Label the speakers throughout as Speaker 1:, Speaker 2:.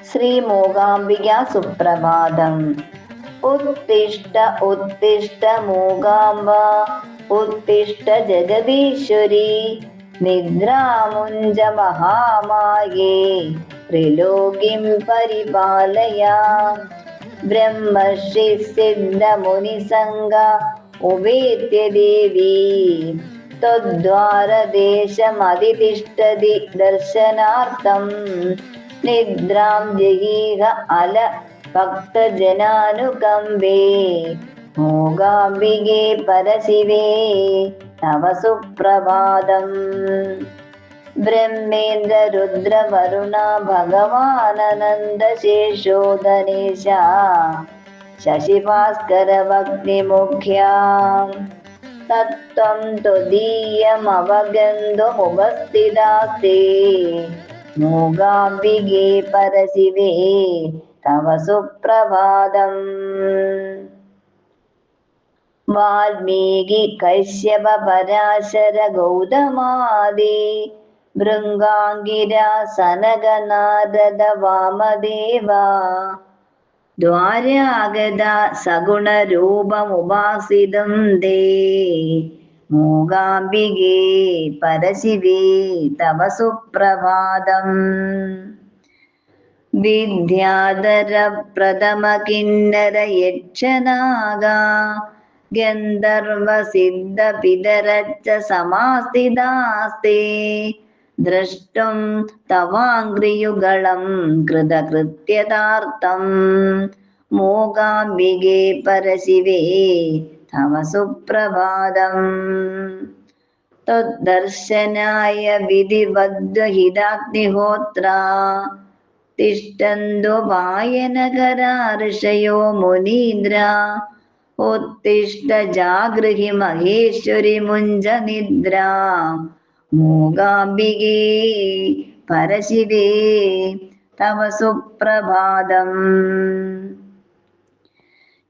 Speaker 1: ശ്രീ മൂകാംബിക സുപ്രഭാതം. ഉത്തിഷ്ഠ ഉത്തിഷ്ഠ മൂകാംബ, ഉത്തിഷ്ഠ ജഗദീശ്വരി, നിദ്രാമുഞ്ച മഹാമായേ, ത്രിലോകിം പരിപാലയ. ബ്രഹ്മർഷി സിദ്ധ മുനിസംഗ ഉപേത്യ ദേവി, ത്വദ്വാരദേശമതിതിഷ്ഠതി ദർശനാർത്ഥം. നിദ്രാം ജഗീഹ അല ഭക്തജനാനുകമ്പേ, മൂകാംബികേ പരശിവേ തവ സുപ്രഭാതം. ബ്രഹ്മേന്ദ്ര രുദ്ര വരുണ ഭഗവാനന്ദ ശേഷോധനേശ, ശശിഭാസ്കര ഭക്തിമുഖ്യാം തത്വം ത്വദീയമവഗന്തുമുപസ്ഥിതാസ്തേ, മൂകാംബികേ പരശിവേ തവ സുപ്രഭാതം. വാൽമീകി കശ്യപ പരാശര ഗൗതമാദി, ഭൃംഗാംഗിര സനക നാരദ വാമദേവ, ദ്വാരാഗത സഗുണരൂപമുപാസിതം ദേ, മൂകാംബികേ പരശിവേ തവ സുപ്രഭാതം. വിദ്യാധര പ്രഥമ കിന്നര യക്ഷനാഗ, ഗന്ധർവ സിദ്ധ പിതരച്ച സമാസ്ഥിതാസ്തേ, ദ്രഷ്ടും തവാംഗ്രിയുഗളം കൃതകൃത്യതാർത്ഥം. മൂകാംബികേ പരശിവേ തവ സുപ്രഭാതം. തദ്ദർശനായ വിധിവദ്വഹിതാഗ്നിഹോത്ര, തിഷ്ഠന്തു വായനകരാ ഋഷയോ മുനീന്ദ്ര, ഉത്തിഷ്ഠ ജാഗൃഹി മഹേശ്വരി മുഞ്ച നിദ്ര. മൂകാംബികേ പരശിവേ തവ സുപ്രഭാതം.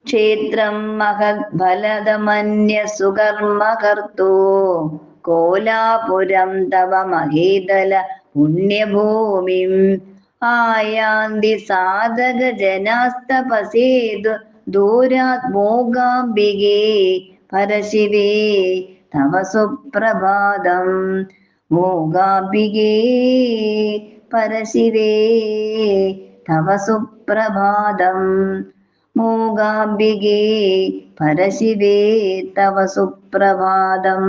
Speaker 1: ക്ഷേത്രം മഹത് ഫലദമന്യ സുകർമ്മ കർത്തോ, കോലാപുരം തവ മഹേതല പുണ്യഭൂമിം. ആയാന്തി സാധക ജനാസ്തപസേതു ദൂരാത്, മൂകാംബികേ പരശിവേ തവ സുപ്രഭാതം. മൂകാംബികേ പരശിവേ തവ സുപ്രഭാതം. മൂകാംബികേ പരശിവേ തവ സുപ്രഭാതം.